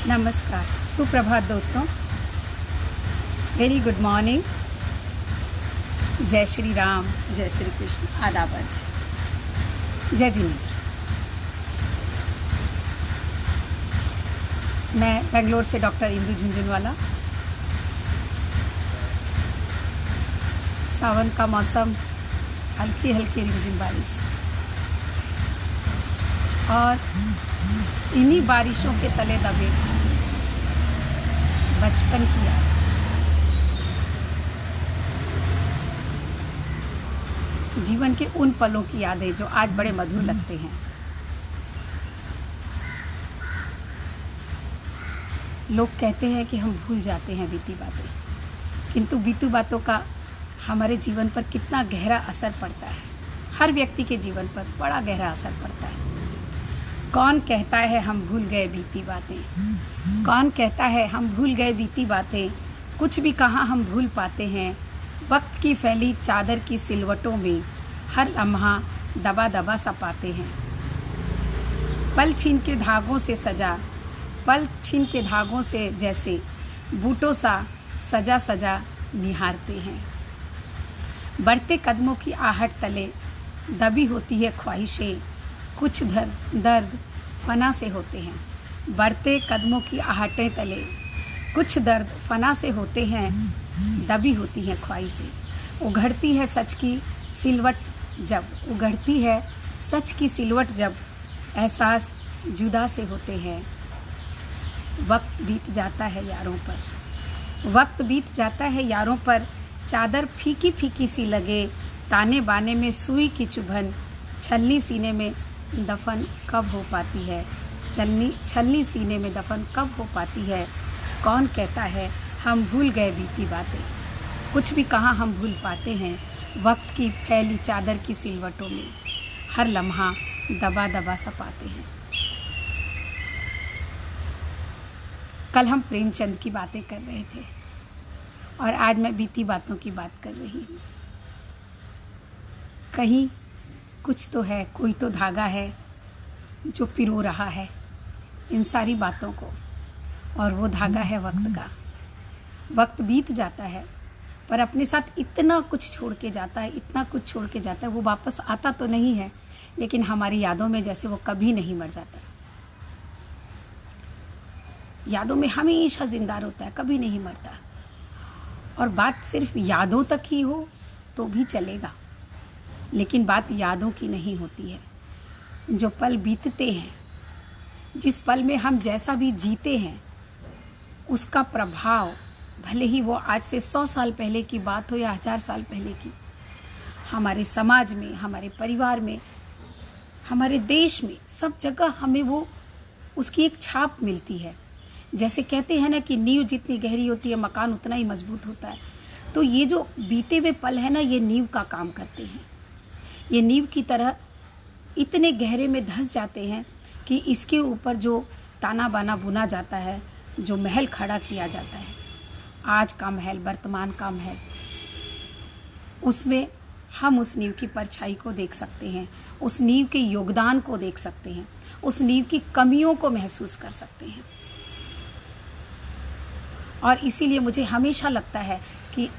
नमस्कार, सुप्रभात दोस्तों। Very good morning. जय श्री राम, जय श्री कृष्ण, आदाब, जय जिनेन्द्र। मैं बेंगलोर से डॉक्टर इंदु झुंझुनवाला। सावन का मौसम, हल्की हल्की रिमझिम बारिश, और इन्हीं बारिशों के तले दबे बचपन की याद। जीवन के उन पलों की यादें जो आज बड़े मधुर लगते हैं। लोग कहते हैं कि हम भूल जाते हैं बीती बातें, किंतु बीती बातों का हमारे जीवन पर कितना गहरा असर पड़ता है। हर व्यक्ति के जीवन पर बड़ा गहरा असर पड़ता है। कौन कहता है हम भूल गए बीती बातें, कौन कहता है हम भूल गए बीती बातें, कुछ भी कहाँ हम भूल पाते हैं। वक्त की फैली चादर की सिलवटों में हर लम्हा दबा दबा सा पाते हैं। पल छीन के धागों से सजा, पल छीन के धागों से जैसे बूटों सा सजा सजा निहारते हैं। बढ़ते कदमों की आहट तले दबी होती है ख्वाहिशें, कुछ दर्द फना से होते हैं। बढ़ते कदमों की आहटें तले कुछ दर्द फना से होते हैं, दबी होती हैं ख्वाहिशें। उघड़ती है सच की सिलवट जब, उघड़ती है सच की सिलवट जब, एहसास जुदा से होते हैं। वक्त बीत जाता है यारों पर, वक्त बीत जाता है यारों पर, चादर फीकी फीकी सी लगे, ताने बाने में सुई की चुभन, छलनी सीने में दफन कब हो पाती है, छलनी सीने में दफन कब हो पाती है। कौन कहता है हम भूल गए बीती बातें, कुछ भी कहाँ हम भूल पाते हैं। वक्त की फैली चादर की सिलवटों में हर लम्हा दबा दबा सा पाते हैं। कल हम प्रेमचंद की बातें कर रहे थे और आज मैं बीती बातों की बात कर रही हूँ। कहीं कुछ तो है, कोई तो धागा है जो पिरो रहा है इन सारी बातों को, और वो धागा है वक्त का। वक्त बीत जाता है पर अपने साथ इतना कुछ छोड़ के जाता है, इतना कुछ छोड़ के जाता है। वो वापस आता तो नहीं है, लेकिन हमारी यादों में जैसे वो कभी नहीं मर जाता। यादों में हमेशा जिंदा होता है, कभी नहीं मरता। और बात सिर्फ यादों तक ही हो तो भी चलेगा, लेकिन बात यादों की नहीं होती है। जो पल बीतते हैं, जिस पल में हम जैसा भी जीते हैं, उसका प्रभाव भले ही वो आज से 100 साल पहले की बात हो या 1000 साल पहले की, हमारे समाज में, हमारे परिवार में, हमारे देश में, सब जगह हमें वो उसकी एक छाप मिलती है। जैसे कहते हैं ना कि नींव जितनी गहरी होती है मकान उतना ही मजबूत होता है। तो ये जो बीते हुए पल है ना, ये नींव का काम करते हैं। ये नींव की तरह इतने गहरे में धंस जाते हैं कि इसके ऊपर जो ताना बाना बुना जाता है, जो महल खड़ा किया जाता है, आज का महल, वर्तमान का महल, उसमें हम उस नींव की परछाई को देख सकते हैं, उस नींव के योगदान को देख सकते हैं, उस नींव की कमियों को महसूस कर सकते हैं। और इसीलिए मुझे हमेशा लगता है कि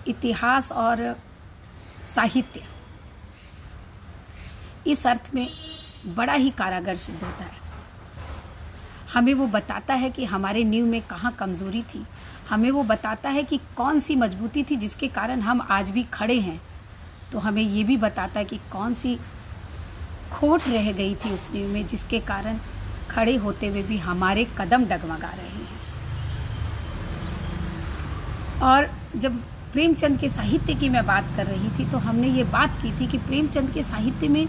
इतिहास और साहित्य इस अर्थ में बड़ा ही कारागर सिद्ध होता है। हमें वो बताता है कि हमारे नींव में कहाँ कमज़ोरी थी, हमें वो बताता है कि कौन सी मजबूती थी जिसके कारण हम आज भी खड़े हैं। तो हमें ये भी बताता है कि कौन सी खोट रह गई थी उस नींव में, जिसके कारण खड़े होते हुए भी हमारे कदम डगमगा रहे हैं। और जब प्रेमचंद के साहित्य की मैं बात कर रही थी तो हमने ये बात की थी कि प्रेमचंद के साहित्य में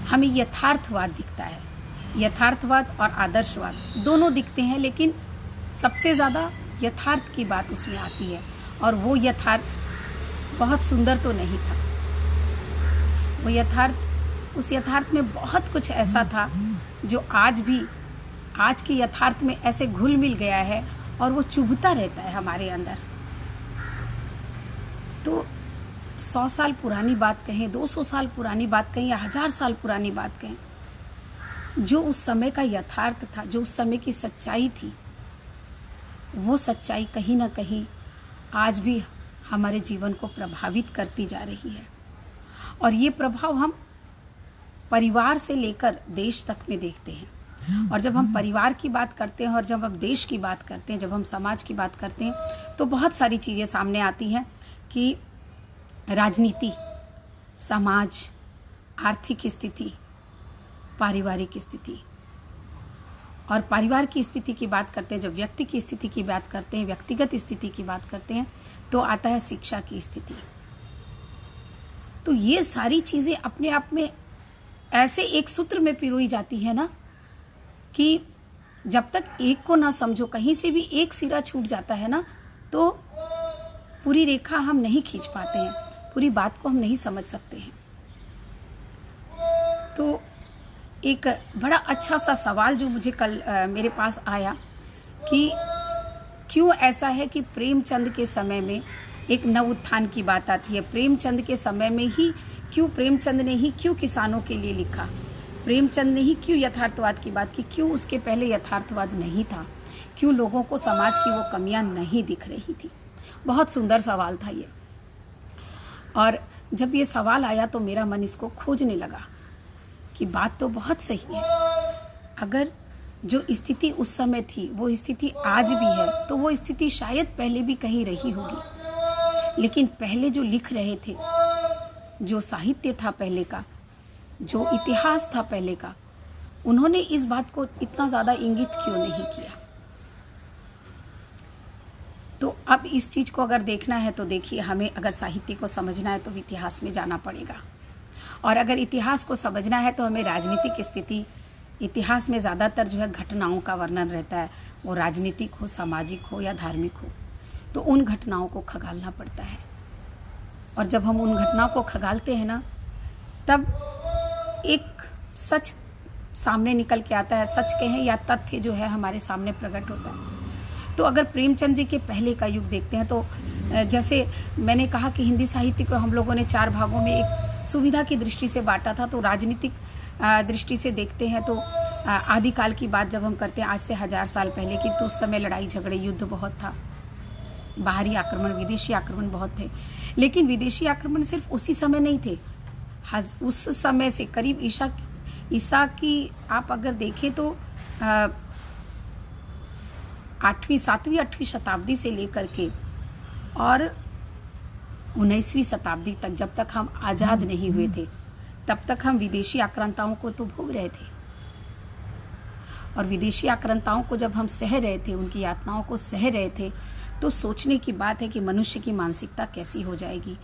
हमें यथार्थवाद दिखता है। यथार्थवाद और आदर्शवाद दोनों दिखते हैं, लेकिन सबसे ज़्यादा यथार्थ की बात उसमें आती है। और वो यथार्थ बहुत सुंदर तो नहीं था। वो यथार्थ, उस यथार्थ में बहुत कुछ ऐसा था जो आज भी, आज के यथार्थ में ऐसे घुल मिल गया है और वो चुभता रहता है हमारे अंदर। तो 100 साल पुरानी बात कहें, 200 साल पुरानी बात कहें या 1000 साल पुरानी बात कहें, जो उस समय का यथार्थ था, जो उस समय की सच्चाई थी, वो सच्चाई कहीं ना कहीं आज भी हमारे जीवन को प्रभावित करती जा रही है। और ये प्रभाव हम परिवार से लेकर देश तक में देखते हैं। और जब हम परिवार की बात करते हैं और जब हम देश की बात करते हैं, जब हम समाज की बात करते हैं, तो बहुत सारी चीज़ें सामने आती हैं कि राजनीति, समाज, आर्थिक स्थिति, पारिवारिक स्थिति। और परिवार की स्थिति की बात करते हैं, जब व्यक्ति की स्थिति की बात करते हैं, व्यक्तिगत स्थिति की बात करते हैं, तो आता है शिक्षा की स्थिति। तो ये सारी चीज़ें अपने आप में ऐसे एक सूत्र में पिरोई जाती है ना, कि जब तक एक को ना समझो, कहीं से भी एक सिरा छूट जाता है ना, तो पूरी रेखा हम नहीं खींच पाते हैं, पूरी बात को हम नहीं समझ सकते हैं। तो एक बड़ा अच्छा सा सवाल जो मुझे कल मेरे पास आया कि क्यों ऐसा है कि प्रेमचंद के समय में एक नव उत्थान की बात आती है, प्रेमचंद के समय में ही क्यों, प्रेमचंद ने ही क्यों किसानों के लिए लिखा, प्रेमचंद ने ही क्यों यथार्थवाद की बात की, क्यों उसके पहले यथार्थवाद नहीं था, क्यों लोगों को समाज की वो कमियां नहीं दिख रही थी। बहुत सुंदर सवाल था ये। और जब ये सवाल आया तो मेरा मन इसको खोजने लगा कि बात तो बहुत सही है। अगर जो स्थिति उस समय थी वो स्थिति आज भी है, तो वो स्थिति शायद पहले भी कहीं रही होगी। लेकिन पहले जो लिख रहे थे, जो साहित्य था पहले का, जो इतिहास था पहले का, उन्होंने इस बात को इतना ज़्यादा इंगित क्यों नहीं किया। तो अब इस चीज़ को अगर देखना है तो देखिए, हमें अगर साहित्य को समझना है तो इतिहास में जाना पड़ेगा। और अगर इतिहास को समझना है तो हमें राजनीतिक स्थिति, इतिहास में ज़्यादातर जो है घटनाओं का वर्णन रहता है, वो राजनीतिक हो, सामाजिक हो या धार्मिक हो, तो उन घटनाओं को खंगालना पड़ता है। और जब हम उन घटनाओं को खंगालते हैं ना, तब एक सच सामने निकल के आता है, सच कहें या तथ्य जो है हमारे सामने प्रकट होता है। तो अगर प्रेमचंद जी के पहले का युग देखते हैं तो जैसे मैंने कहा कि हिंदी साहित्य को हम लोगों ने 4 भागों में एक सुविधा की दृष्टि से बांटा था। तो राजनीतिक दृष्टि से देखते हैं तो आदिकाल की बात जब हम करते हैं, आज से 1000 साल पहले की, तो उस समय लड़ाई झगड़े, युद्ध बहुत था, बाहरी आक्रमण, विदेशी आक्रमण बहुत थे। लेकिन विदेशी आक्रमण सिर्फ उसी समय नहीं थे, उस समय से करीब ईसा की आप अगर देखें तो 7वीं 8वीं शताब्दी से लेकर के और 19वीं शताब्दी तक, जब तक हम आज़ाद नहीं हुए थे, तब तक हम विदेशी आक्रांताओं को तो भोग रहे थे। और विदेशी आक्रांताओं को जब हम सह रहे थे, उनकी यातनाओं को सह रहे थे, तो सोचने की बात है कि मनुष्य की मानसिकता कैसी हो जाएगी,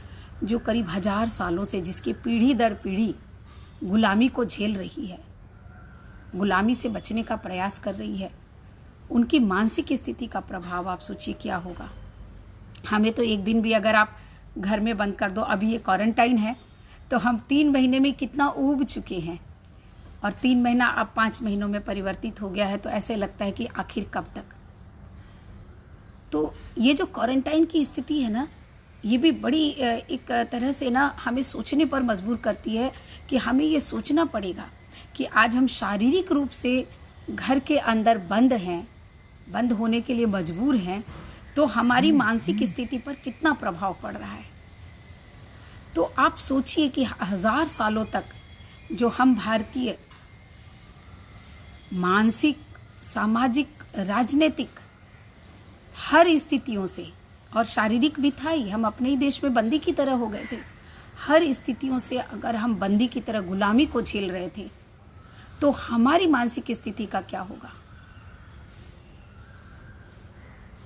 जो करीब 1000 सालों से, जिसकी पीढ़ी दर पीढ़ी गुलामी को झेल रही है, गुलामी से बचने का प्रयास कर रही है, उनकी मानसिक स्थिति का प्रभाव आप सोचिए क्या होगा। हमें तो एक दिन भी अगर आप घर में बंद कर दो, अभी ये क्वारंटाइन है, तो हम 3 महीने में कितना ऊब चुके हैं, और 3 महीना अब 5 महीनों में परिवर्तित हो गया है, तो ऐसे लगता है कि आखिर कब तक। तो ये जो क्वारंटाइन की स्थिति है ना, ये भी बड़ी एक तरह से ना हमें सोचने पर मजबूर करती है कि हमें ये सोचना पड़ेगा कि आज हम शारीरिक रूप से घर के अंदर बंद हैं, बंद होने के लिए मजबूर हैं, तो हमारी मानसिक स्थिति पर कितना प्रभाव पड़ रहा है। तो आप सोचिए कि 1000 सालों तक जो हम भारतीय मानसिक, सामाजिक, राजनीतिक हर स्थितियों से, और शारीरिक भी था ही, हम अपने ही देश में बंदी की तरह हो गए थे, हर स्थितियों से अगर हम बंदी की तरह गुलामी को झेल रहे थे, तो हमारी मानसिक स्थिति का क्या होगा।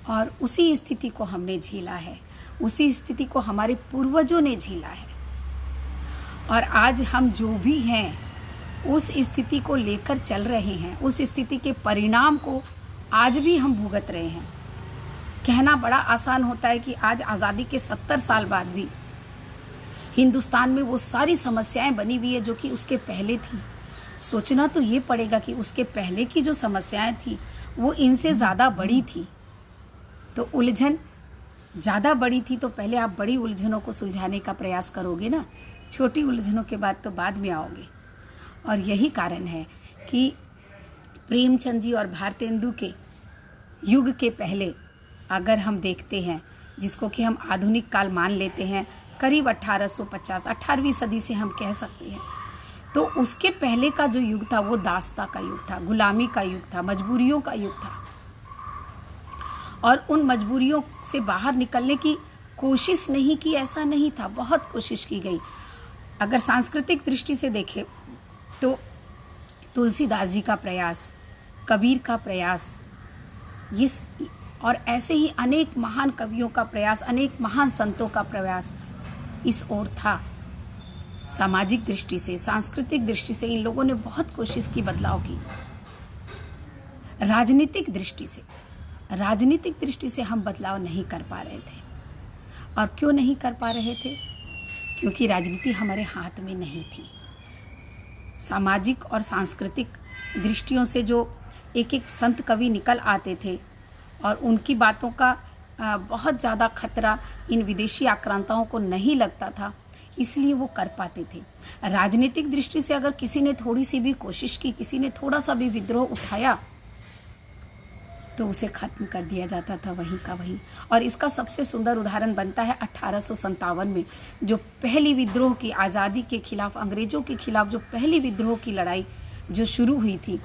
और उसी स्थिति को हमने झेला है, उसी स्थिति को हमारे पूर्वजों ने झेला है, और आज हम जो भी हैं उस स्थिति को लेकर चल रहे हैं, उस स्थिति के परिणाम को आज भी हम भुगत रहे हैं। कहना बड़ा आसान होता है कि आज आज़ादी के 70 साल बाद भी हिंदुस्तान में वो सारी समस्याएं बनी हुई है जो कि उसके पहले थी। सोचना तो ये पड़ेगा कि उसके पहले की जो समस्याएं थी वो इनसे ज़्यादा बड़ी थी। तो उलझन ज़्यादा बड़ी थी, तो पहले आप बड़ी उलझनों को सुलझाने का प्रयास करोगे ना, छोटी उलझनों के बाद तो बाद में आओगे। और यही कारण है कि प्रेमचंद जी और भारतेंदु के युग के पहले अगर हम देखते हैं, जिसको कि हम आधुनिक काल मान लेते हैं, करीब 1850 18वीं सदी से हम कह सकते हैं, तो उसके पहले का जो युग था वो दास्ता का युग था, गुलामी का युग था, मजबूरियों का युग था। और उन मजबूरियों से बाहर निकलने की कोशिश नहीं की ऐसा नहीं था, बहुत कोशिश की गई। अगर सांस्कृतिक दृष्टि से देखें तो तुलसीदास जी का प्रयास, कबीर का प्रयास, ये और ऐसे ही अनेक महान कवियों का प्रयास, अनेक महान संतों का प्रयास इस ओर था। सामाजिक दृष्टि से, सांस्कृतिक दृष्टि से इन लोगों ने बहुत कोशिश की बदलाव की। राजनीतिक दृष्टि से हम बदलाव नहीं कर पा रहे थे। और क्यों नहीं कर पा रहे थे? क्योंकि राजनीति हमारे हाथ में नहीं थी। सामाजिक और सांस्कृतिक दृष्टियों से जो एक एक संत कवि निकल आते थे और उनकी बातों का बहुत ज़्यादा खतरा इन विदेशी आक्रांताओं को नहीं लगता था, इसलिए वो कर पाते थे। राजनीतिक दृष्टि से अगर किसी ने थोड़ी सी भी कोशिश की, किसी ने थोड़ा सा भी विद्रोह उठाया, तो उसे खत्म कर दिया जाता था वहीं का वहीं। और इसका सबसे सुंदर उदाहरण बनता है 1857 में, जो पहली विद्रोह की, आज़ादी के खिलाफ, अंग्रेजों के खिलाफ जो पहली विद्रोह की लड़ाई जो शुरू हुई थी।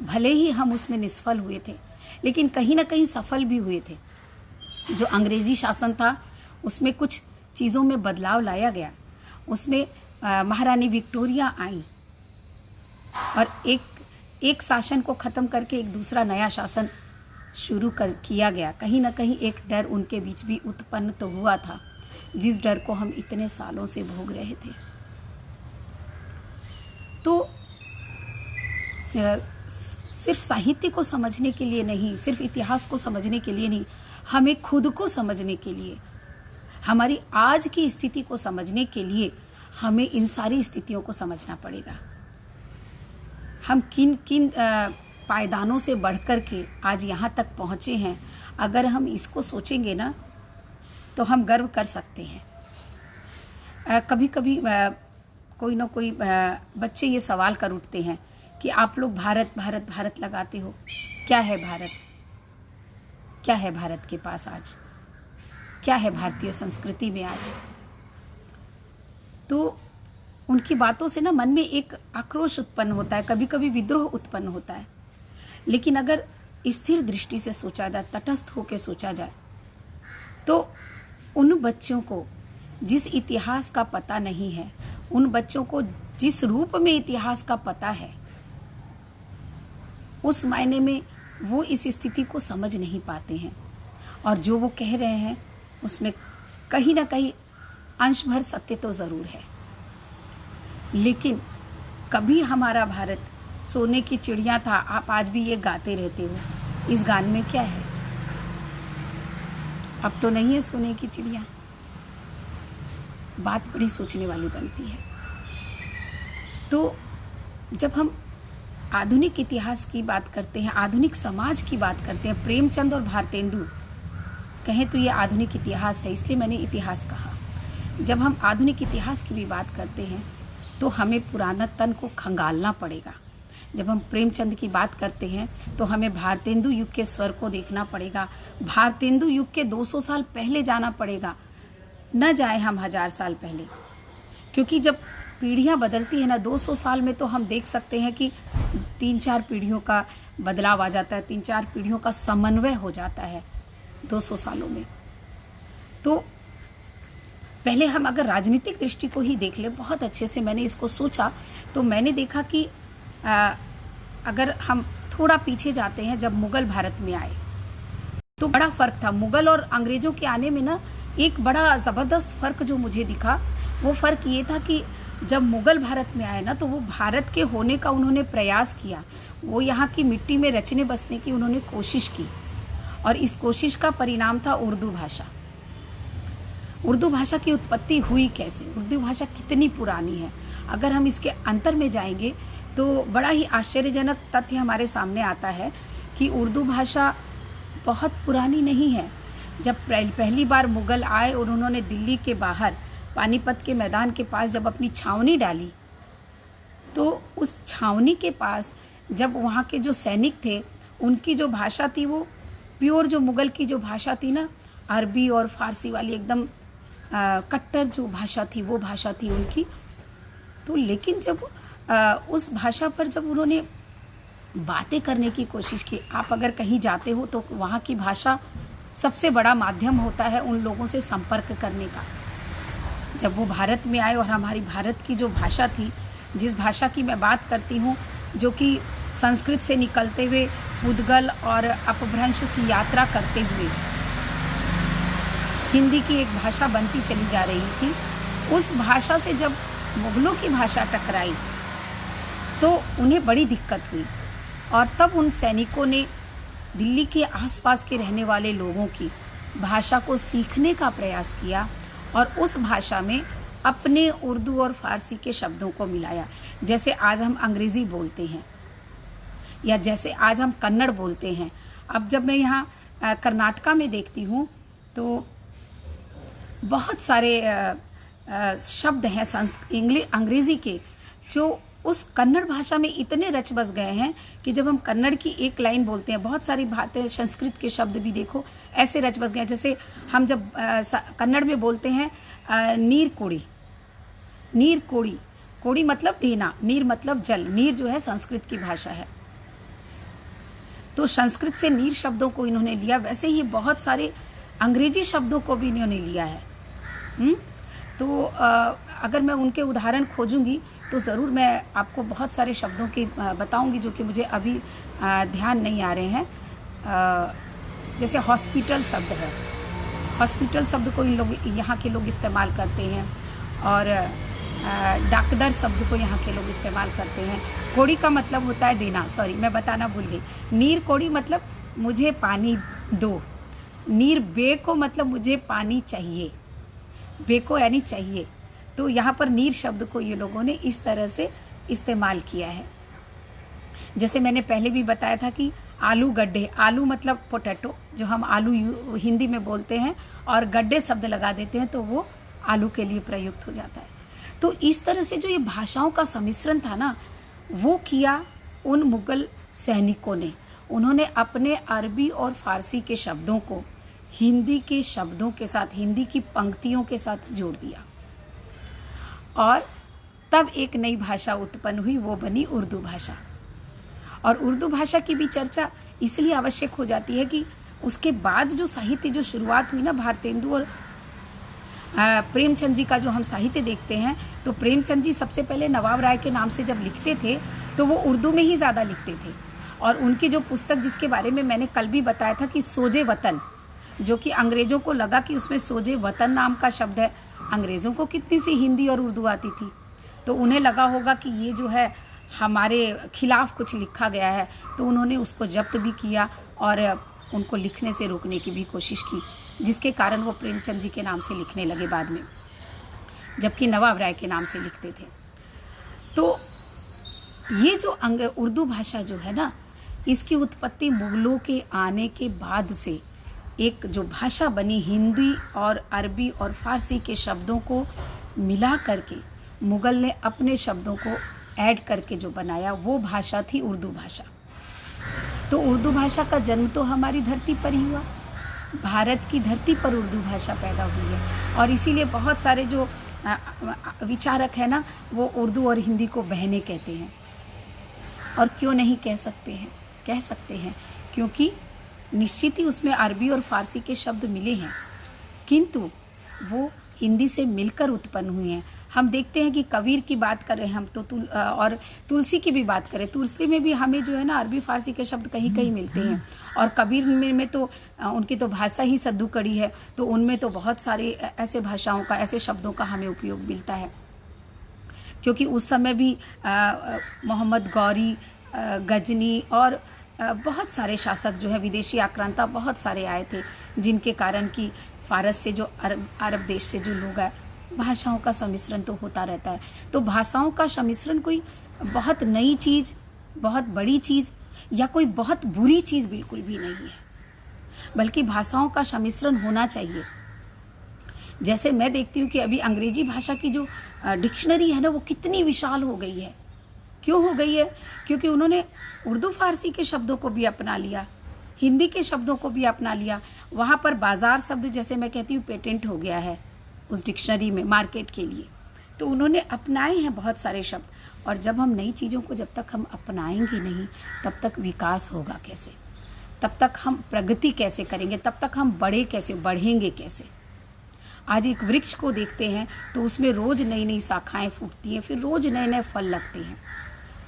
भले ही हम उसमें निष्फल हुए थे, लेकिन कहीं ना कहीं सफल भी हुए थे। जो अंग्रेजी शासन था उसमें कुछ चीज़ों में बदलाव लाया गया। उसमें महारानी विक्टोरिया आई और एक शासन को ख़त्म करके एक दूसरा नया शासन शुरू किया गया। कहीं ना कहीं एक डर उनके बीच भी उत्पन्न तो हुआ था, जिस डर को हम इतने सालों से भोग रहे थे। तो सिर्फ साहित्य को समझने के लिए नहीं, सिर्फ इतिहास को समझने के लिए नहीं, हमें खुद को समझने के लिए, हमारी आज की स्थिति को समझने के लिए हमें इन सारी स्थितियों को समझना पड़ेगा। हम किन किन पायदानों से बढ़कर के आज यहाँ तक पहुँचे हैं, अगर हम इसको सोचेंगे ना तो हम गर्व कर सकते हैं। कभी कभी कोई ना कोई बच्चे ये सवाल कर उठते हैं कि आप लोग भारत भारत भारत लगाते हो, क्या है भारत? क्या है भारत के पास आज? क्या है भारतीय संस्कृति में आज? तो उनकी बातों से ना मन में एक आक्रोश उत्पन्न होता है, कभी कभी विद्रोह उत्पन्न होता है। लेकिन अगर स्थिर दृष्टि से सोचा जाए, तटस्थ होकर सोचा जाए, तो उन बच्चों को जिस इतिहास का पता नहीं है, उन बच्चों को जिस रूप में इतिहास का पता है, उस मायने में वो इस स्थिति को समझ नहीं पाते हैं। और जो वो कह रहे हैं उसमें कहीं ना कहीं अंश भर सत्य तो ज़रूर है। लेकिन कभी हमारा भारत सोने की चिड़िया था, आप आज भी ये गाते रहते हो, इस गान में क्या है? अब तो नहीं है सोने की चिड़िया। बात बड़ी सोचने वाली बनती है। तो जब हम आधुनिक इतिहास की बात करते हैं, आधुनिक समाज की बात करते हैं, प्रेमचंद और भारतेंदु कहें तो ये आधुनिक इतिहास है, इसलिए मैंने इतिहास कहा। जब हम आधुनिक इतिहास की भी बात करते हैं तो हमें पुरातन को खंगालना पड़ेगा। जब हम प्रेमचंद की बात करते हैं तो हमें भारतेंदु युग के स्वर को देखना पड़ेगा, भारतेंदु युग के 200 साल पहले जाना पड़ेगा, न जाए हम 1000 साल पहले। क्योंकि जब पीढ़ियां बदलती है ना, 200 साल में तो हम देख सकते हैं कि 3-4 पीढ़ियों का बदलाव आ जाता है, 3-4 पीढ़ियों का समन्वय हो जाता है 200 सालों में। तो पहले हम अगर राजनीतिक दृष्टि को ही देख ले, बहुत अच्छे से मैंने इसको सोचा, तो मैंने देखा कि अगर हम थोड़ा पीछे जाते हैं, जब मुगल भारत में आए तो बड़ा फर्क था। मुगल और अंग्रेजों के आने में ना एक बड़ा ज़बरदस्त फर्क जो मुझे दिखा, वो फर्क ये था कि जब मुगल भारत में आए ना, तो वो भारत के होने का उन्होंने प्रयास किया, वो यहाँ की मिट्टी में रचने बसने की उन्होंने कोशिश की। और इस कोशिश का परिणाम था उर्दू भाषा। उर्दू भाषा की उत्पत्ति हुई कैसे? उर्दू भाषा कितनी पुरानी है? अगर हम इसके अंतर में जाएंगे तो बड़ा ही आश्चर्यजनक तथ्य हमारे सामने आता है कि उर्दू भाषा बहुत पुरानी नहीं है। जब पहली बार मुगल आए और उन्होंने दिल्ली के बाहर पानीपत के मैदान के पास जब अपनी छावनी डाली, तो उस छावनी के पास जब वहाँ के जो सैनिक थे उनकी जो भाषा थी वो प्योर जो मुग़ल की जो भाषा थी ना, अरबी और फ़ारसी वाली एकदम कट्टर जो भाषा थी वो भाषा थी उनकी। तो लेकिन जब उस भाषा पर जब उन्होंने बातें करने की कोशिश की, आप अगर कहीं जाते हो तो वहाँ की भाषा सबसे बड़ा माध्यम होता है उन लोगों से संपर्क करने का। जब वो भारत में आए और हमारी भारत की जो भाषा थी, जिस भाषा की मैं बात करती हूँ, जो कि संस्कृत से निकलते हुए उद्गल और अपभ्रंश की यात्रा करते हुए हिंदी की एक भाषा बनती चली जा रही थी, उस भाषा से जब मुगलों की भाषा टकराई तो उन्हें बड़ी दिक्कत हुई। और तब उन सैनिकों ने दिल्ली के आसपास के रहने वाले लोगों की भाषा को सीखने का प्रयास किया और उस भाषा में अपने उर्दू और फारसी के शब्दों को मिलाया। जैसे आज हम अंग्रेज़ी बोलते हैं या जैसे आज हम कन्नड़ बोलते हैं। अब जब मैं यहाँ कर्नाटका में देखती हूँ तो बहुत सारे शब्द हैं अंग्रेज़ी के जो उस कन्नड़ भाषा में इतने रच बस गए हैं कि जब हम कन्नड़ की एक लाइन बोलते हैं, बहुत सारी बातें संस्कृत के शब्द भी देखो ऐसे रच बस गए। जैसे हम जब कन्नड़ में बोलते हैं नीर कोड़ी, नीर कोड़ी, कोड़ी मतलब देना, नीर मतलब जल, नीर जो है संस्कृत की भाषा है। तो संस्कृत से नीर शब्दों को इन्होंने लिया, वैसे ही बहुत सारे अंग्रेजी शब्दों को भी इन्होंने लिया है। तो अगर मैं उनके उदाहरण खोजूंगी तो ज़रूर मैं आपको बहुत सारे शब्दों के बताऊंगी जो कि मुझे अभी ध्यान नहीं आ रहे हैं। जैसे हॉस्पिटल शब्द है, हॉस्पिटल शब्द को इन लोग यहाँ के लोग इस्तेमाल करते हैं और डॉक्टर शब्द को यहाँ के लोग इस्तेमाल करते हैं। कोड़ी का मतलब होता है देना, सॉरी मैं बताना भूल गई। नीर कोड़ी मतलब मुझे पानी दो, नीर बे को मतलब मुझे पानी चाहिए, बे को यानी चाहिए। तो यहाँ पर नीर शब्द को ये लोगों ने इस तरह से इस्तेमाल किया है। जैसे मैंने पहले भी बताया था कि आलू गड्ढे, आलू मतलब पोटैटो, जो हम आलू हिंदी में बोलते हैं, और गड्ढे शब्द लगा देते हैं तो वो आलू के लिए प्रयुक्त हो जाता है। तो इस तरह से जो ये भाषाओं का सम्मिश्रण था ना, वो किया उन मुगल सैनिकों ने। उन्होंने अपने अरबी और फारसी के शब्दों को हिंदी के शब्दों के साथ, हिंदी की पंक्तियों के साथ जोड़ दिया और तब एक नई भाषा उत्पन्न हुई, वो बनी उर्दू भाषा। और उर्दू भाषा की भी चर्चा इसलिए आवश्यक हो जाती है कि उसके बाद जो साहित्य जो शुरुआत हुई ना, भारतेंदु और प्रेमचंद जी का जो हम साहित्य देखते हैं, तो प्रेमचंद जी सबसे पहले नवाब राय के नाम से जब लिखते थे तो वो उर्दू में ही ज़्यादा लिखते थे। और उनकी जो पुस्तक जिसके बारे में मैंने कल भी बताया था कि सोजे वतन, जो कि अंग्रेज़ों को लगा कि उसमें सोजे वतन नाम का शब्द है। अंग्रेज़ों को कितनी सी हिंदी और उर्दू आती थी, तो उन्हें लगा होगा कि ये जो है हमारे खिलाफ कुछ लिखा गया है, तो उन्होंने उसको जब्त भी किया और उनको लिखने से रोकने की भी कोशिश की, जिसके कारण वो प्रेमचंद जी के नाम से लिखने लगे बाद में, जबकि नवाब राय के नाम से लिखते थे। तो ये जो उर्दू भाषा जो है ना, इसकी उत्पत्ति मुगलों के आने के बाद से एक जो भाषा बनी, हिंदी और अरबी और फारसी के शब्दों को मिला करके मुगल ने अपने शब्दों को ऐड करके जो बनाया, वो भाषा थी उर्दू भाषा। तो उर्दू भाषा का जन्म तो हमारी धरती पर ही हुआ, भारत की धरती पर उर्दू भाषा पैदा हुई है। और इसीलिए बहुत सारे जो विचारक हैं ना, वो उर्दू और हिंदी को बहनें कहते हैं। और क्यों नहीं कह सकते हैं, कह सकते हैं, क्योंकि निश्चित ही उसमें अरबी और फारसी के शब्द मिले हैं, किंतु वो हिंदी से मिलकर उत्पन्न हुए हैं। हम देखते हैं कि कबीर की बात करें हम तो और तुलसी की भी बात करें, तुलसी में भी हमें जो है ना अरबी फारसी के शब्द कहीं कहीं मिलते हैं। और कबीर में तो उनकी तो भाषा ही सद्दू कड़ी है, तो उनमें तो बहुत सारे ऐसे भाषाओं का, ऐसे शब्दों का हमें उपयोग मिलता है। क्योंकि उस समय भी मोहम्मद गौरी, गजनी और बहुत सारे शासक जो है, विदेशी आक्रांता बहुत सारे आए थे, जिनके कारण कि फारस से जो अरब देश से जो लोग आए, भाषाओं का सम्मिश्रण तो होता रहता है। तो भाषाओं का सम्मिश्रण कोई बहुत नई चीज़, बहुत बड़ी चीज़ या कोई बहुत बुरी चीज़ बिल्कुल भी नहीं है, बल्कि भाषाओं का सम्मिश्रण होना चाहिए। जैसे मैं देखती हूँ कि अभी अंग्रेजी भाषा की जो डिक्शनरी है ना, वो कितनी विशाल हो गई है, क्यों हो गई है? क्योंकि उन्होंने उर्दू फारसी के शब्दों को भी अपना लिया, हिंदी के शब्दों को भी अपना लिया। वहाँ पर बाजार शब्द, जैसे मैं कहती हूँ, पेटेंट हो गया है उस डिक्शनरी में मार्केट के लिए। तो उन्होंने अपनाए हैं बहुत सारे शब्द। और जब हम नई चीज़ों को जब तक हम अपनाएंगे नहीं, तब तक विकास होगा कैसे? तब तक हम प्रगति कैसे करेंगे? तब तक हम बढ़ेंगे कैसे? आज एक वृक्ष को देखते हैं तो उसमें रोज़ नई नई शाखाएं फूटती हैं, फिर रोज़ नए नए फल लगते हैं।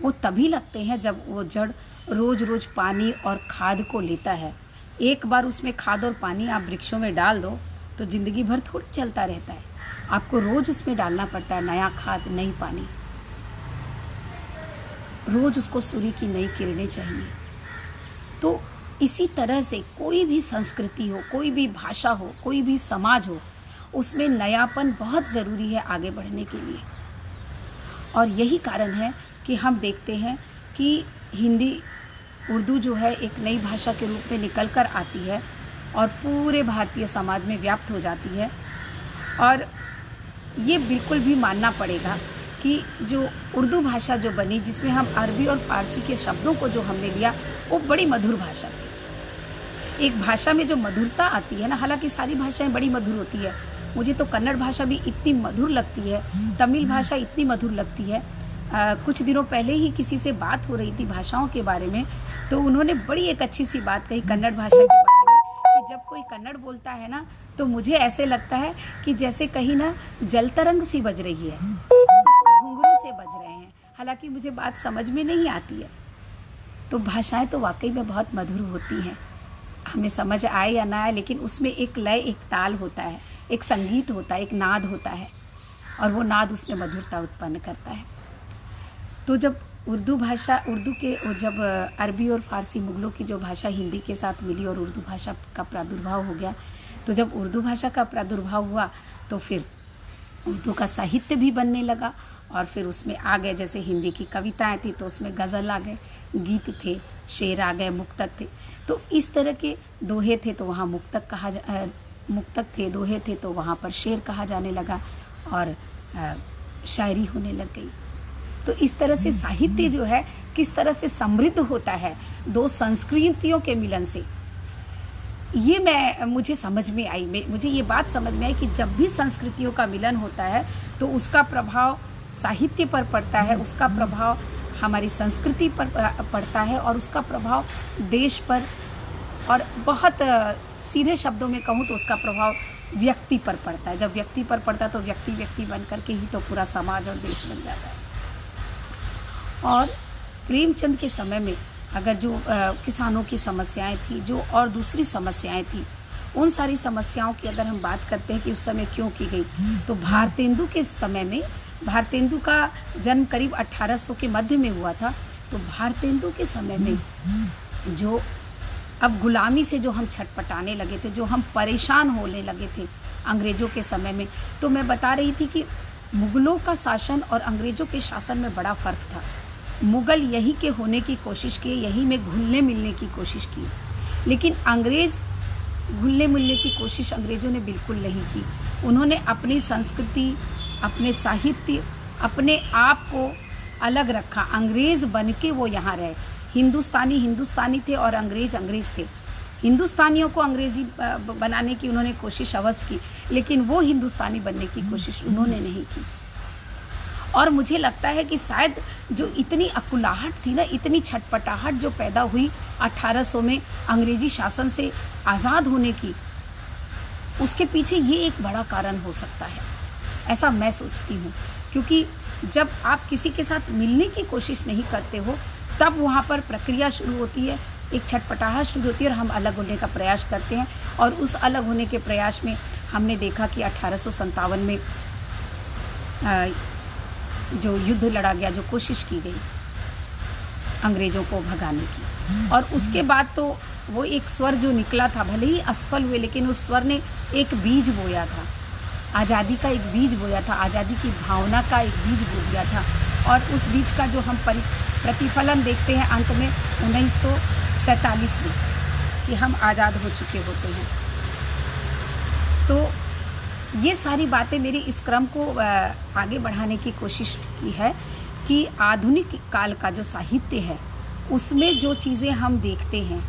वो तभी लगते हैं जब वो जड़ रोज़ रोज़ पानी और खाद को लेता है। एक बार उसमें खाद और पानी आप वृक्षों में डाल दो तो ज़िंदगी भर थोड़ी चलता रहता है। आपको रोज़ उसमें डालना पड़ता है नया खाद, नई पानी। रोज़ उसको सूर्य की नई किरणें चाहिए। तो इसी तरह से कोई भी संस्कृति हो, कोई भी भाषा हो, कोई भी समाज हो, उसमें नयापन बहुत ज़रूरी है आगे बढ़ने के लिए। और यही कारण है कि हम देखते हैं कि हिंदी, उर्दू जो है एक नई भाषा के रूप में निकल कर आती है और पूरे भारतीय समाज में व्याप्त हो जाती है। और ये बिल्कुल भी मानना पड़ेगा कि जो उर्दू भाषा जो बनी, जिसमें हम अरबी और फारसी के शब्दों को जो हमने लिया, वो बड़ी मधुर भाषा थी। एक भाषा में जो मधुरता आती है ना, हालांकि सारी भाषाएं बड़ी मधुर होती है, मुझे तो कन्नड़ भाषा भी इतनी मधुर लगती है, तमिल भाषा इतनी मधुर लगती है। कुछ दिनों पहले ही किसी से बात हो रही थी भाषाओं के बारे में, तो उन्होंने बड़ी एक अच्छी सी बात कही कन्नड़ भाषा के बारे में कि जब कोई कन्नड़ बोलता है ना, तो मुझे ऐसे लगता है कि जैसे कहीं ना जल तरंग सी बज रही है, घुंघरू से बज रहे हैं। हालांकि मुझे बात समझ में नहीं आती है। तो भाषाएं तो वाकई में बहुत मधुर होती हैं, हमें समझ आए या ना आए, लेकिन उसमें एक लय, एक ताल होता है, एक संगीत होता है, एक नाद होता है, और वो नाद उसमें मधुरता उत्पन्न करता है। तो जब जब अरबी और फारसी, मुगलों की जो भाषा हिंदी के साथ मिली और उर्दू भाषा का प्रादुर्भाव हो गया, तो जब उर्दू भाषा का प्रादुर्भाव हुआ तो फिर उर्दू का साहित्य भी बनने लगा। और फिर उसमें आ गए, जैसे हिंदी की कविताएं थी तो उसमें गज़ल आ गए, गीत थे, शेर आ गए, मुक्तक थे। तो इस तरह के दोहे थे तो वहाँ मुक्तक थे, दोहे थे तो वहाँ पर शेर कहा जाने लगा, और शायरी होने लग गई। तो इस तरह से साहित्य जो है किस तरह से समृद्ध होता है दो संस्कृतियों के मिलन से, ये मुझे समझ में आई। मुझे ये बात समझ में आई कि जब भी संस्कृतियों का मिलन होता है तो उसका प्रभाव साहित्य पर पड़ता है, उसका प्रभाव हमारी संस्कृति पर पड़ता है, और उसका प्रभाव देश पर, और बहुत सीधे शब्दों में कहूँ तो उसका प्रभाव व्यक्ति पर पड़ता है। जब व्यक्ति पर पड़ता है तो व्यक्ति बन करके ही तो पूरा समाज और देश बन जाता है। और प्रेमचंद के समय में अगर जो किसानों की समस्याएं थी, जो और दूसरी समस्याएं थी, उन सारी समस्याओं की अगर हम बात करते हैं कि उस समय क्यों की गई, तो भारतेंदु के समय में, भारतेंदु का जन्म करीब 1800 के मध्य में हुआ था। तो भारतेंदु के समय में जो अब गुलामी से जो हम छटपटाने लगे थे, जो हम परेशान होने लगे थे अंग्रेज़ों के समय में, तो मैं बता रही थी कि मुग़लों का शासन और अंग्रेज़ों के शासन में बड़ा फ़र्क था। मुग़ल यहीं के होने की कोशिश किए, यहीं में घुलने मिलने की कोशिश की, लेकिन अंग्रेज़ घुलने मिलने की कोशिश अंग्रेज़ों ने बिल्कुल नहीं की। उन्होंने अपनी संस्कृति, अपने साहित्य, अपने आप को अलग रखा। अंग्रेज़ बन के वो यहाँ रहे। हिंदुस्तानी थे और अंग्रेज़ थे। हिंदुस्तानियों को अंग्रेज़ी बनाने की उन्होंने कोशिश अवश्य की, लेकिन वो हिंदुस्तानी बनने की कोशिश उन्होंने नहीं की। और मुझे लगता है कि शायद जो इतनी अकुलाहट थी ना, इतनी छटपटाहट जो पैदा हुई 1800 में अंग्रेज़ी शासन से आज़ाद होने की, उसके पीछे ये एक बड़ा कारण हो सकता है, ऐसा मैं सोचती हूँ। क्योंकि जब आप किसी के साथ मिलने की कोशिश नहीं करते हो, तब वहाँ पर प्रक्रिया शुरू होती है, एक छटपटाहट शुरू होती है और हम अलग होने का प्रयास करते हैं। और उस अलग होने के प्रयास में हमने देखा कि 1857 में जो युद्ध लड़ा गया, जो कोशिश की गई अंग्रेज़ों को भगाने की, और उसके बाद तो वो एक स्वर जो निकला था, भले ही असफल हुए, लेकिन उस स्वर ने एक बीज बोया था, आज़ादी का एक बीज बोया था, आज़ादी की भावना का एक बीज बो दिया था। और उस बीज का जो हम प्रतिफलन देखते हैं अंत में 1947 में, कि हम आज़ाद हो चुके होते हैं। तो ये सारी बातें मेरी इस क्रम को आगे बढ़ाने की कोशिश की है कि आधुनिक काल का जो साहित्य है उसमें जो चीज़ें हम देखते हैं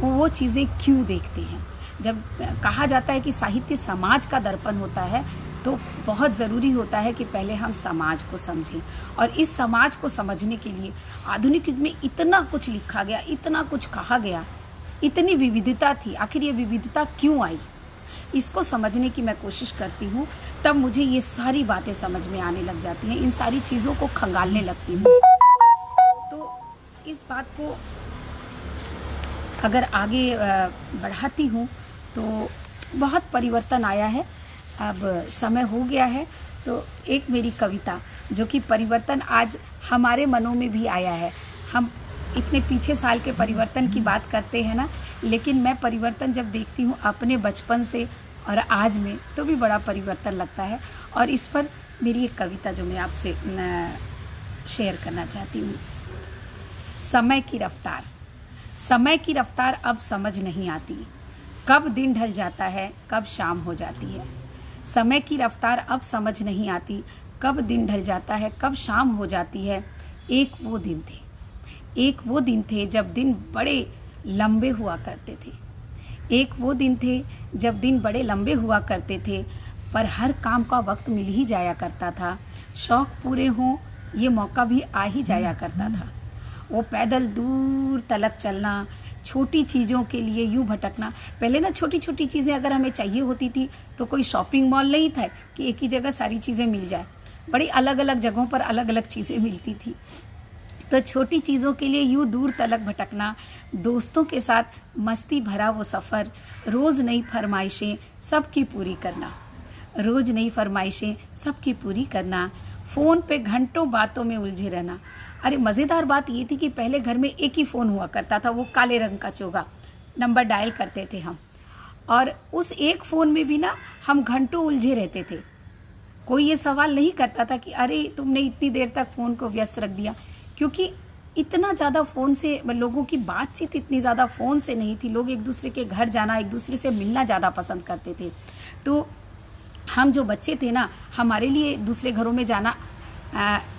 वो चीज़ें क्यों देखते हैं। जब कहा जाता है कि साहित्य समाज का दर्पण होता है तो बहुत ज़रूरी होता है कि पहले हम समाज को समझें, और इस समाज को समझने के लिए आधुनिक युग में इतना कुछ लिखा गया, इतना कुछ कहा गया, इतनी विविधता थी। आखिर ये विविधता क्यों आई, इसको समझने की मैं कोशिश करती हूँ। तब मुझे ये सारी बातें समझ में आने लग जाती हैं, इन सारी चीज़ों को खंगालने लगती हूँ। तो इस बात को अगर आगे बढ़ाती हूँ तो बहुत परिवर्तन आया है। अब समय हो गया है तो एक मेरी कविता जो कि परिवर्तन आज हमारे मनों में भी आया है। हम इतने पीछे साल के परिवर्तन की बात करते हैं ना, लेकिन मैं परिवर्तन जब देखती हूँ अपने बचपन से और आज में तो भी बड़ा परिवर्तन लगता है। और इस पर मेरी एक कविता जो मैं आपसे शेयर करना चाहती हूँ। समय की रफ्तार। समय की रफ्तार अब समझ नहीं आती, कब दिन ढल जाता है कब शाम हो जाती है। समय की रफ्तार अब समझ नहीं आती, कब दिन ढल जाता है कब शाम हो जाती है। एक वो दिन थे जब दिन बड़े लंबे हुआ करते थे। एक वो दिन थे जब दिन बड़े लंबे हुआ करते थे, पर हर काम का वक्त मिल ही जाया करता था। शौक पूरे हों ये मौका भी आ ही जाया करता था। वो पैदल दूर तलक चलना, छोटी चीज़ों के लिए यूँ भटकना। पहले ना छोटी छोटी चीज़ें अगर हमें चाहिए होती थी तो कोई शॉपिंग मॉल नहीं था कि एक ही जगह सारी चीज़ें मिल जाए, बड़ी अलग अलग जगहों पर अलग अलग चीज़ें मिलती थी। तो छोटी चीज़ों के लिए यूँ दूर तलक भटकना, दोस्तों के साथ मस्ती भरा वो सफ़र, रोज़ नई फरमाइशें सबकी पूरी करना, रोज़ नई फरमाइशें सबकी पूरी करना। फ़ोन पे घंटों बातों में उलझे रहना। अरे मज़ेदार बात ये थी कि पहले घर में एक ही फ़ोन हुआ करता था, वो काले रंग का चोगा, नंबर डायल करते थे हम, और उस एक फ़ोन में भी ना हम घंटों उलझे रहते थे। कोई ये सवाल नहीं करता था कि अरे तुमने इतनी देर तक फ़ोन को व्यस्त रख दिया, क्योंकि इतना ज़्यादा फ़ोन से लोगों की बातचीत इतनी ज़्यादा फ़ोन से नहीं थी। लोग एक दूसरे के घर जाना, एक दूसरे से मिलना ज़्यादा पसंद करते थे। तो हम जो बच्चे थे ना, हमारे लिए दूसरे घरों में जाना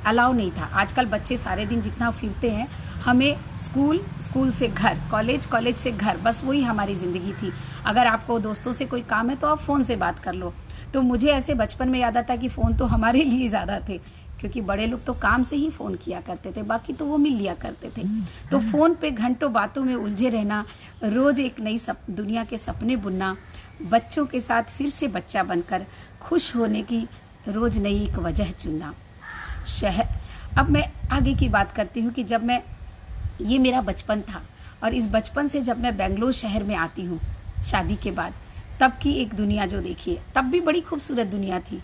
अलाउ नहीं था। आजकल बच्चे सारे दिन जितना फिरते हैं, हमें स्कूल से घर, कॉलेज से घर, बस वही हमारी ज़िंदगी थी। अगर आपको दोस्तों से कोई काम है तो आप फ़ोन से बात कर लो। तो मुझे ऐसे बचपन में याद आता कि फ़ोन तो हमारे लिए ज़्यादा थे, क्योंकि बड़े लोग तो काम से ही फ़ोन किया करते थे, बाकी तो वो मिल लिया करते थे। तो फ़ोन पे घंटों बातों में उलझे रहना, रोज़ एक नई दुनिया के सपने बुनना, बच्चों के साथ फिर से बच्चा बनकर खुश होने की रोज़ नई एक वजह चुनना। अब मैं आगे की बात करती हूँ कि जब मैं, ये मेरा बचपन था, और इस बचपन से जब मैं बेंगलोर शहर में आती हूँ शादी के बाद, तब की एक दुनिया जो देखिए, तब भी बड़ी खूबसूरत दुनिया थी।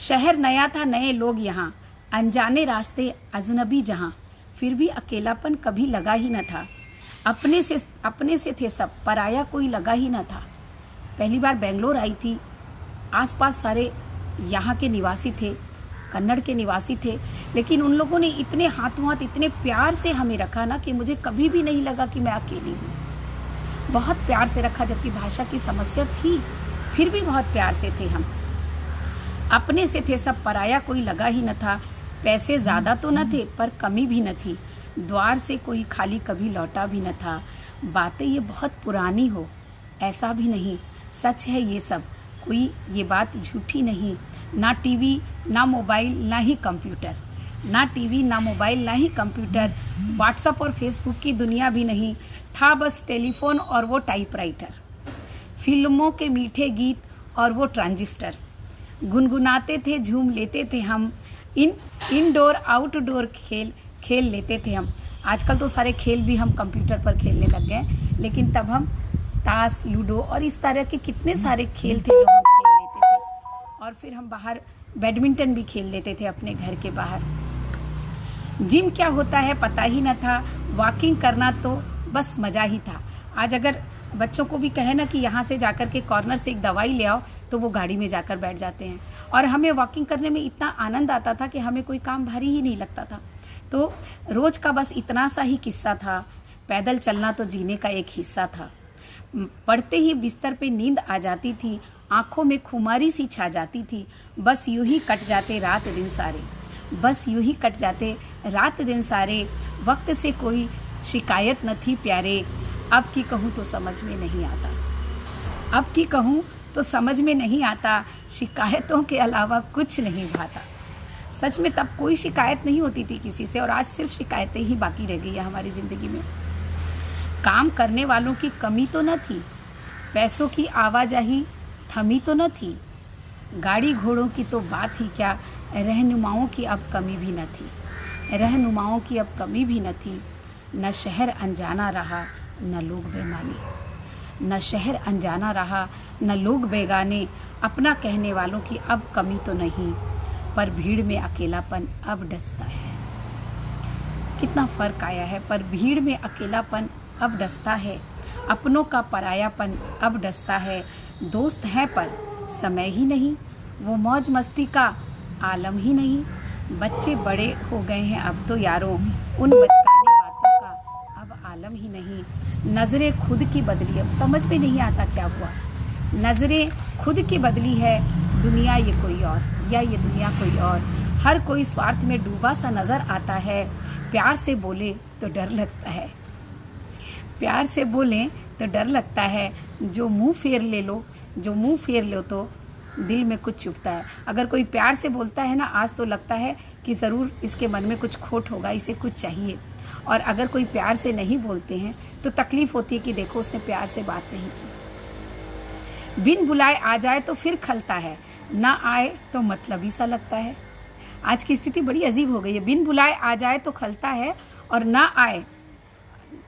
शहर नया था, नए लोग यहाँ, अनजाने रास्ते, अजनबी जहाँ, फिर भी अकेलापन कभी लगा ही न था। अपने से थे सब, पराया कोई लगा ही न था। पहली बार बेंगलोर आई थी, आसपास सारे यहाँ के निवासी थे, कन्नड़ के निवासी थे, लेकिन उन लोगों ने इतने हाथों हाथ इतने प्यार से हमें रखा ना कि मुझे कभी भी नहीं लगा कि मैं अकेली हूँ। बहुत प्यार से रखा, जबकि भाषा की समस्या थी, फिर भी बहुत प्यार से थे हम। अपने से थे सब, पराया कोई लगा ही न था। पैसे ज़्यादा तो न थे पर कमी भी न थी, द्वार से कोई खाली कभी लौटा भी न था। बातें ये बहुत पुरानी हो ऐसा भी नहीं, सच है ये सब, कोई ये बात झूठी नहीं। ना टीवी ना मोबाइल ना ही कंप्यूटर, ना टीवी ना मोबाइल ना ही कंप्यूटर, व्हाट्सएप और फेसबुक की दुनिया भी नहीं था, बस टेलीफोन और वो टाइपराइटर, फिल्मों के मीठे गीत और वो ट्रांजिस्टर। गुनगुनाते थे, झूम लेते थे हम, इनडोर आउटडोर खेल लेते थे हम। आजकल तो सारे खेल भी हम कंप्यूटर पर खेलने लग गए, लेकिन तब हम ताश, लूडो और इस तरह के कितने सारे खेल थे जो हम खेल लेते थे। और फिर हम बाहर बैडमिंटन भी खेल लेते थे अपने घर के बाहर। जिम क्या होता है पता ही न था, वॉकिंग करना तो बस मज़ा ही था। आज अगर बच्चों को भी कहे ना कि यहाँ से जाकर के कॉर्नर से एक दवाई ले आओ, तो वो गाड़ी में जाकर बैठ जाते हैं। और हमें वॉकिंग करने में इतना आनंद आता था कि हमें कोई काम भारी ही नहीं लगता था। तो रोज़ का बस इतना सा ही किस्सा था, पैदल चलना तो जीने का एक हिस्सा था। पड़ते ही बिस्तर पे नींद आ जाती थी, आंखों में खुमारी सी छा जाती थी, बस यूं ही कट जाते रात दिन सारे। बस यूं ही कट जाते रात दिन सारे, वक्त से कोई शिकायत न थी प्यारे। अब की कहूँ तो समझ में नहीं आता, अब की कहूँ तो समझ में नहीं आता, शिकायतों के अलावा कुछ नहीं भाता। सच में तब कोई शिकायत नहीं होती थी किसी से, और आज सिर्फ शिकायतें ही बाकी रह गई है हमारी ज़िंदगी में। काम करने वालों की कमी तो न थी, पैसों की आवाजाही थमी तो न थी, गाड़ी घोड़ों की तो बात ही क्या, रहनुमाओं की अब कमी भी न थी, रहनुमाओं की अब कमी भी न थी। न शहर अनजाना रहा न लोग बेमानी, न शहर अनजाना रहा न लोग बेगाने, अपना कहने वालों की अब कमी तो नहीं, पर भीड़ में अकेलापन अब डसता है। कितना फ़र्क आया है, पर भीड़ में अकेलापन अब डसता है, अपनों का परायापन अब डसता है। दोस्त हैं पर समय ही नहीं, वो मौज मस्ती का आलम ही नहीं, बच्चे बड़े हो गए हैं अब तो यारों, उन बचकाने बातों का अब आलम ही नहीं। नज़रें खुद की बदली, अब समझ में नहीं आता क्या हुआ। नज़रें खुद की बदली है, दुनिया ये कोई और या ये दुनिया कोई और। हर कोई स्वार्थ में डूबा सा नज़र आता है, प्यार से बोले तो डर लगता है, प्यार से बोलें तो डर लगता है। जो मुंह फेर ले लो, जो मुंह फेर लो तो दिल में कुछ चुभता है। अगर कोई प्यार से बोलता है ना आज, तो लगता है कि ज़रूर इसके मन में कुछ खोट होगा, इसे कुछ चाहिए। और अगर कोई प्यार से नहीं बोलते हैं तो तकलीफ़ होती है कि देखो उसने प्यार से बात नहीं की। बिन बुलाए आ जाए तो फिर खलता है, ना आए तो मतलबी सा लगता है। आज की स्थिति बड़ी अजीब हो गई है, बिन बुलाए आ जाए तो खलता है, और ना आए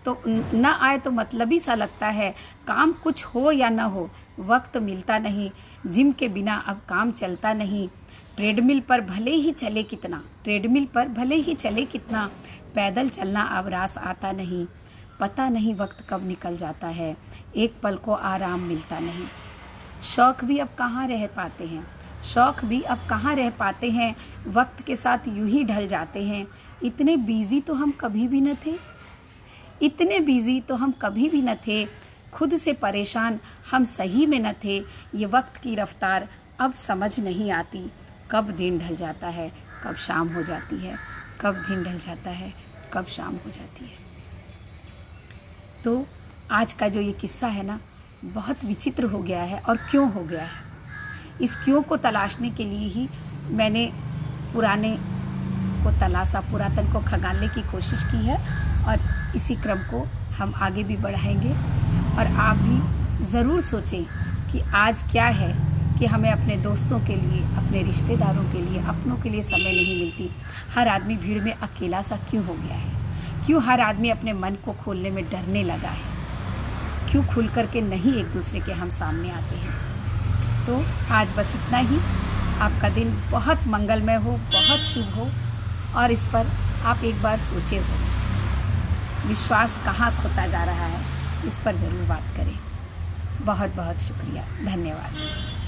तो मतलबी सा लगता है। काम कुछ हो या ना हो वक्त मिलता नहीं, जिम के बिना अब काम चलता नहीं। ट्रेडमिल पर भले ही चले कितना, ट्रेडमिल पर भले ही चले कितना, पैदल चलना अब रास आता नहीं। पता नहीं वक्त कब निकल जाता है, एक पल को आराम मिलता नहीं। शौक भी अब कहाँ रह पाते हैं, शौक भी अब कहाँ रह पाते हैं, वक्त के साथ यूं ही ढल जाते हैं। इतने बिजी तो हम कभी भी न थे, इतने बिजी तो हम कभी भी न थे, खुद से परेशान हम सही में न थे। ये वक्त की रफ्तार अब समझ नहीं आती, कब दिन ढल जाता है कब शाम हो जाती है, कब दिन ढल जाता है कब शाम हो जाती है। तो आज का जो ये किस्सा है ना, बहुत विचित्र हो गया है। और क्यों हो गया है, इस क्यों को तलाशने के लिए ही मैंने पुराने को तलाशा, पुरातन को खंगालने की कोशिश की है, और इसी क्रम को हम आगे भी बढ़ाएंगे। और आप भी ज़रूर सोचें कि आज क्या है कि हमें अपने दोस्तों के लिए, अपने रिश्तेदारों के लिए, अपनों के लिए समय नहीं मिलती। हर आदमी भीड़ में अकेला सा क्यों हो गया है, क्यों हर आदमी अपने मन को खोलने में डरने लगा है, क्यों खुल करके नहीं एक दूसरे के हम सामने आते हैं। तो आज बस इतना ही। आपका दिन बहुत मंगलमय हो, बहुत शुभ हो, और इस पर आप एक बार सोचें ज़रूर। विश्वास कहाँ खोता जा रहा है, इस पर ज़रूर बात करें। बहुत बहुत शुक्रिया, धन्यवाद।